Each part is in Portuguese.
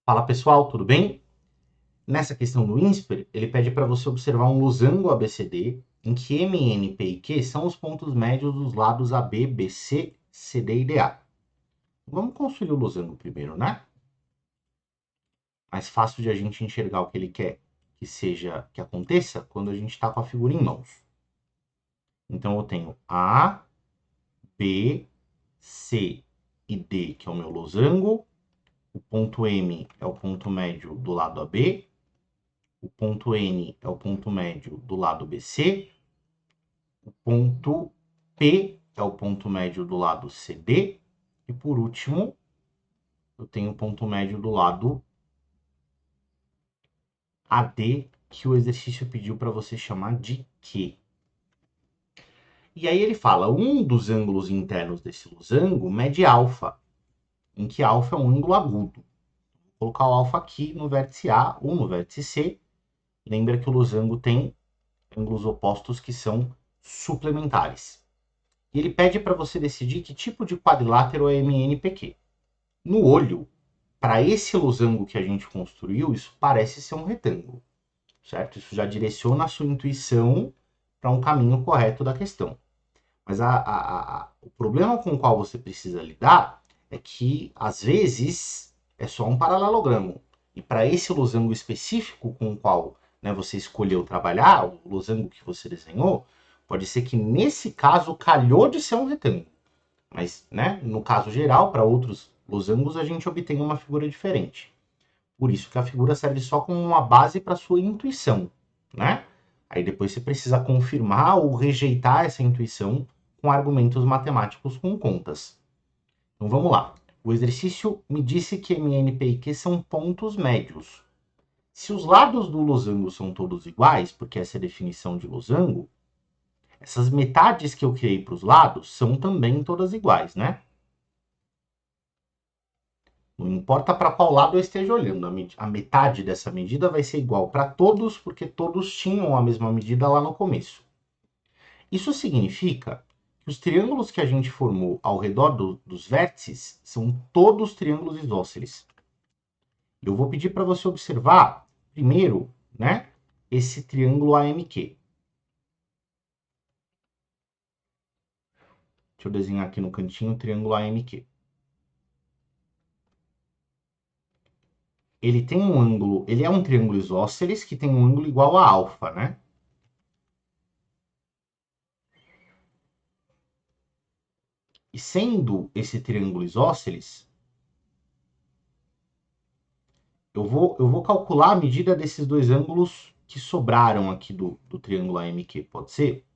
Fala pessoal, tudo bem? Nessa questão do INSPER, ele pede para você observar um losango ABCD em que M, N, P e Q são os pontos médios dos lados AB, BC, CD e DA. Vamos construir o losango primeiro, né? Mais fácil de a gente enxergar o que ele quer que aconteça quando a gente está com a figura em mãos. Então eu tenho A, B, C e D, que é o meu losango. O ponto M é o ponto médio do lado AB. O ponto N é o ponto médio do lado BC. O ponto P é o ponto médio do lado CD. E por último, eu tenho o ponto médio do lado AD, que o exercício pediu para você chamar de Q. E aí ele fala, um dos ângulos internos desse losango mede alfa, em que alfa é um ângulo agudo. Vou colocar o alfa aqui no vértice A ou no vértice C. Lembra que o losango tem ângulos opostos que são suplementares. E ele pede para você decidir que tipo de quadrilátero é MNPQ. No olho, para esse losango que a gente construiu, isso parece ser um retângulo, certo? Isso já direciona a sua intuição para um caminho correto da questão. Mas o problema com o qual você precisa lidar é que, às vezes, é só um paralelogramo. E para esse losango específico com o qual, né, você escolheu trabalhar, o losango que você desenhou, pode ser que nesse caso calhou de ser um retângulo. Mas, né, no caso geral, para outros losangos, a gente obtém uma figura diferente. Por isso que a figura serve só como uma base para sua intuição, né? Aí depois você precisa confirmar ou rejeitar essa intuição com argumentos matemáticos com contas. Então vamos lá. O exercício me disse que MN, P e Q são pontos médios. Se os lados do losango são todos iguais, porque essa é a definição de losango, essas metades que eu criei para os lados são também todas iguais, né? Não importa para qual lado eu esteja olhando, a metade dessa medida vai ser igual para todos, porque todos tinham a mesma medida lá no começo. Isso significa que os triângulos que a gente formou ao redor dos vértices são todos triângulos isósceles. Eu vou pedir para você observar, primeiro, né, esse triângulo AMQ. Deixa eu desenhar aqui no cantinho o triângulo AMQ. Ele tem um ângulo, ele é um triângulo isósceles que tem um ângulo igual a alfa, né? E sendo esse triângulo isósceles, eu vou calcular a medida desses dois ângulos que sobraram aqui do triângulo AMQ, pode ser?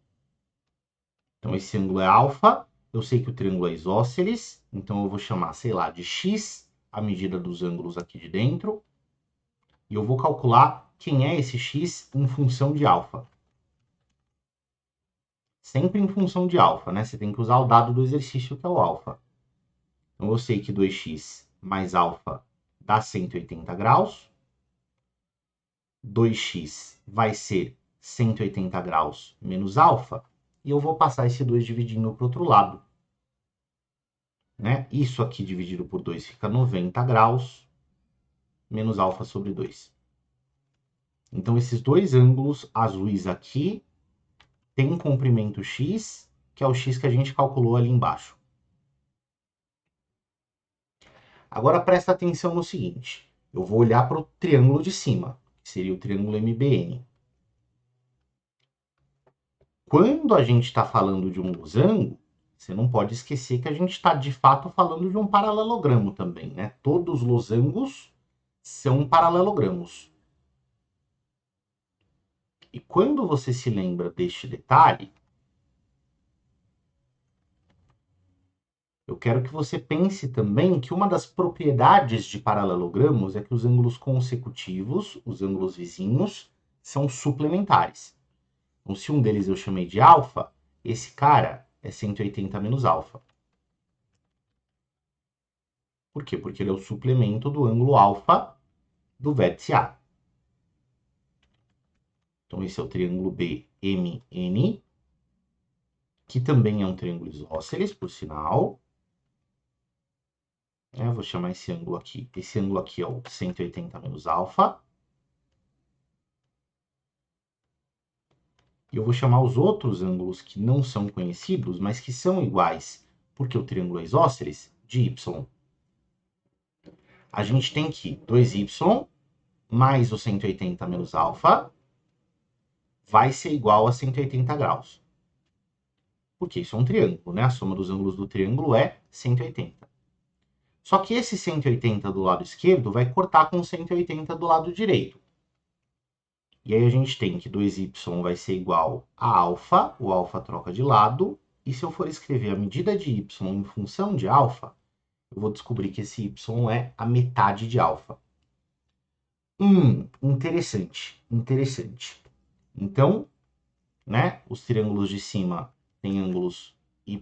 Então esse ângulo é alfa, eu sei que o triângulo é isósceles, então eu vou chamar, sei lá, de x, a medida dos ângulos aqui de dentro, e eu vou calcular quem é esse x em função de alfa. Sempre em função de alfa, né? Você tem que usar o dado do exercício, que é o alfa. Então eu sei que 2x mais alfa dá 180 graus. 2x vai ser 180 graus menos alfa. E eu vou passar esse 2 dividindo para o outro lado. Né? Isso aqui dividido por 2 fica 90 graus menos alfa sobre 2. Então esses dois ângulos azuis aqui têm um comprimento x, que é o x que a gente calculou ali embaixo. Agora presta atenção no seguinte. Eu vou olhar para o triângulo de cima, que seria o triângulo MBN. Quando a gente está falando de um losango, você não pode esquecer que a gente está de fato falando de um paralelogramo também, né? Todos os losangos são paralelogramos. E quando você se lembra deste detalhe, eu quero que você pense também que uma das propriedades de paralelogramos é que os ângulos consecutivos, os ângulos vizinhos, são suplementares. Então, se um deles eu chamei de alfa, esse cara é 180 menos alfa. Por quê? Porque ele é o suplemento do ângulo alfa do vértice A. Então, esse é o triângulo BMN, que também é um triângulo isósceles, por sinal. Eu vou chamar esse ângulo aqui. Esse ângulo aqui é o 180 menos alfa. E eu vou chamar os outros ângulos que não são conhecidos, mas que são iguais, porque o triângulo é isósceles, de y. A gente tem que 2y mais o 180 menos alfa vai ser igual a 180 graus. Porque isso é um triângulo, né? A soma dos ângulos do triângulo é 180. Só que esse 180 do lado esquerdo vai cortar com o 180 do lado direito. E aí a gente tem que 2y vai ser igual a alfa, o alfa troca de lado, e se eu for escrever a medida de y em função de alfa, eu vou descobrir que esse y é a metade de alfa. Interessante, interessante. Então, né, os triângulos de cima têm ângulos y,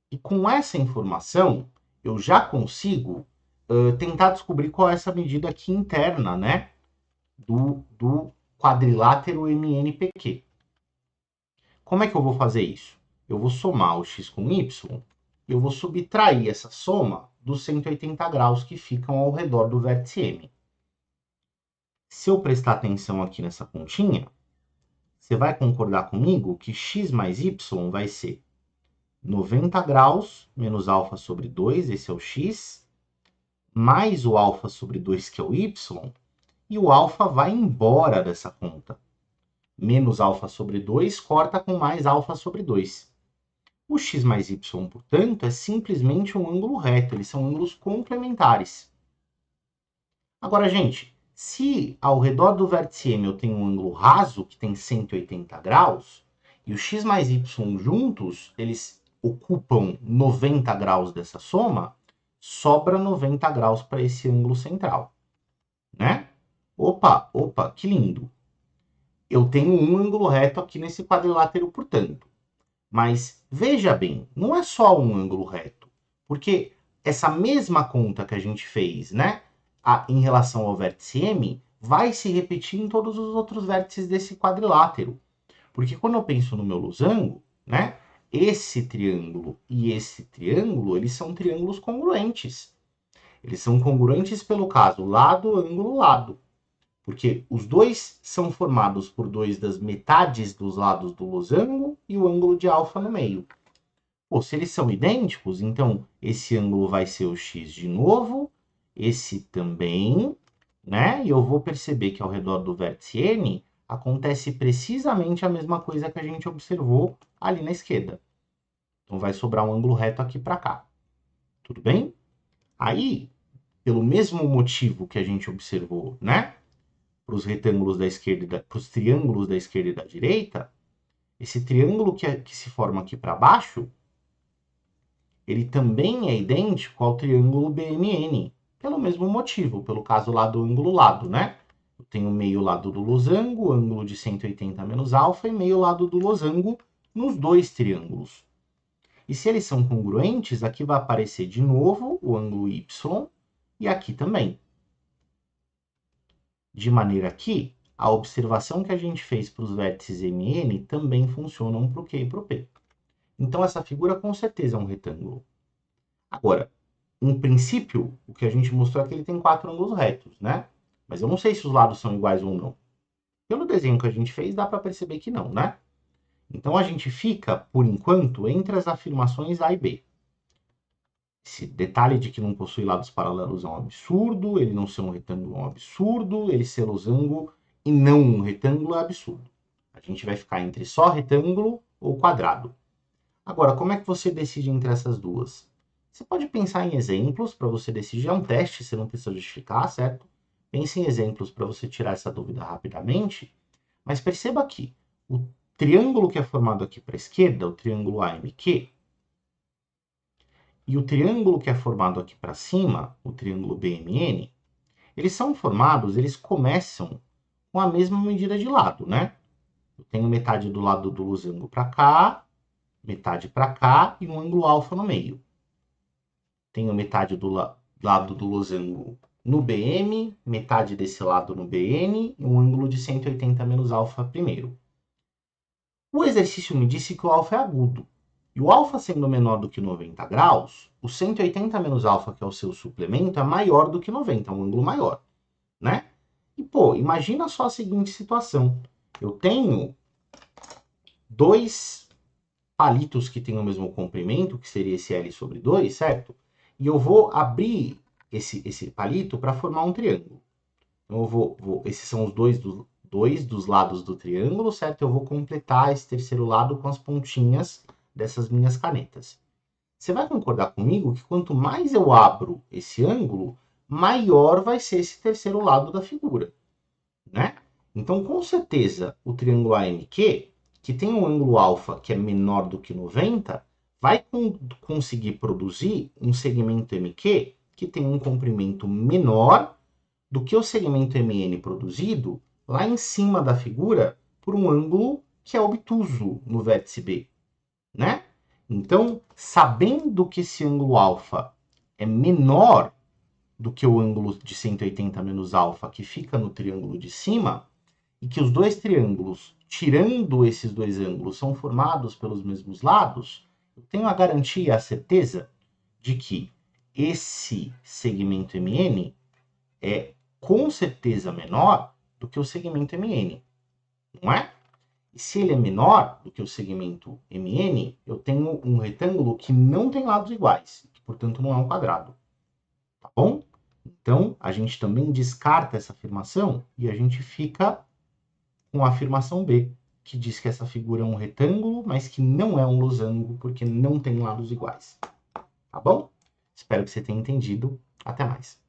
e com essa informação, eu já consigo tentar descobrir qual é essa medida aqui interna, né, do quadrilátero MNPq. Como é que eu vou fazer isso? Eu vou somar o x com y, e eu vou subtrair essa soma dos 180 graus que ficam ao redor do vértice M. Se eu prestar atenção aqui nessa continha, você vai concordar comigo que x mais y vai ser 90 graus menos alfa sobre 2, esse é o x, mais o alfa sobre 2, que é o y, e o alfa vai embora dessa conta. Menos alfa sobre 2 corta com mais alfa sobre 2. O x mais y, portanto, é simplesmente um ângulo reto, eles são ângulos complementares. Agora, gente, se ao redor do vértice M eu tenho um ângulo raso, que tem 180 graus, e o x mais y juntos, eles ocupam 90 graus dessa soma, sobra 90 graus para esse ângulo central, né? Opa, que lindo! Eu tenho um ângulo reto aqui nesse quadrilátero, portanto. Mas veja bem, não é só um ângulo reto, porque essa mesma conta que a gente fez, né, em relação ao vértice M, vai se repetir em todos os outros vértices desse quadrilátero. Porque quando eu penso no meu losango, né, esse triângulo e esse triângulo, eles são triângulos congruentes. Eles são congruentes pelo caso lado, ângulo, lado. Porque os dois são formados por dois das metades dos lados do losango e o ângulo de alfa no meio. Pô, se eles são idênticos, então esse ângulo vai ser o x de novo, esse também, né? E eu vou perceber que ao redor do vértice N acontece precisamente a mesma coisa que a gente observou ali na esquerda. Então vai sobrar um ângulo reto aqui para cá. Tudo bem? Aí, pelo mesmo motivo que a gente observou, né? Para os retângulos da esquerda, para os triângulos da esquerda e da direita, esse triângulo que se forma aqui para baixo, ele também é idêntico ao triângulo BMN, pelo mesmo motivo, pelo caso lá do ângulo lado, né? Eu tenho meio lado do losango, ângulo de 180 menos alfa, e meio lado do losango nos dois triângulos. E se eles são congruentes, aqui vai aparecer de novo o ângulo Y, e aqui também. De maneira que a observação que a gente fez para os vértices MN também funcionam para o Q e para o P. Então, essa figura com certeza é um retângulo. Agora, em princípio, o que a gente mostrou é que ele tem 4 ângulos retos, né? Mas eu não sei se os lados são iguais ou não. Pelo desenho que a gente fez, dá para perceber que não, né? Então, a gente fica, por enquanto, entre as afirmações A e B. Esse detalhe de que não possui lados paralelos é um absurdo, ele não ser um retângulo é um absurdo, ele ser losango e não um retângulo é absurdo. A gente vai ficar entre só retângulo ou quadrado. Agora, como é que você decide entre essas duas? Você pode pensar em exemplos para você decidir, é um teste, você não precisa justificar, certo? Pense em exemplos para você tirar essa dúvida rapidamente, mas perceba aqui, o triângulo que é formado aqui para a esquerda, o triângulo AMQ, e o triângulo que é formado aqui para cima, o triângulo BMN, eles são formados, eles começam com a mesma medida de lado, né? Eu tenho metade do lado do losango para cá, metade para cá e um ângulo alfa no meio. Tenho metade do lado do losango no BM, metade desse lado no BN e um ângulo de 180 menos alfa primeiro. O exercício me disse que o alfa é agudo. E o alfa sendo menor do que 90 graus, o 180 menos alfa, que é o seu suplemento, é maior do que 90, é um ângulo maior, né? E, pô, imagina só a seguinte situação. Eu tenho dois palitos que têm o mesmo comprimento, que seria esse L sobre 2, certo? E eu vou abrir esse palito para formar um triângulo. Então, esses são os dois dos lados do triângulo, certo? Eu vou completar esse terceiro lado com as pontinhas dessas minhas canetas. Você vai concordar comigo que quanto mais eu abro esse ângulo, maior vai ser esse terceiro lado da figura, né? Então, com certeza, o triângulo AMQ, que tem um ângulo alfa que é menor do que 90, vai conseguir produzir um segmento MQ que tem um comprimento menor do que o segmento MN produzido lá em cima da figura por um ângulo que é obtuso no vértice B, né? Então, sabendo que esse ângulo alfa é menor do que o ângulo de 180 menos alfa que fica no triângulo de cima, e que os dois triângulos, tirando esses dois ângulos, são formados pelos mesmos lados, eu tenho a garantia e a certeza de que esse segmento MN é com certeza menor do que o segmento MN, não é? E se ele é menor do que o segmento MN, eu tenho um retângulo que não tem lados iguais, que, portanto, não é um quadrado. Tá bom? Então, a gente também descarta essa afirmação e a gente fica com a afirmação B, que diz que essa figura é um retângulo, mas que não é um losango, porque não tem lados iguais. Tá bom? Espero que você tenha entendido. Até mais.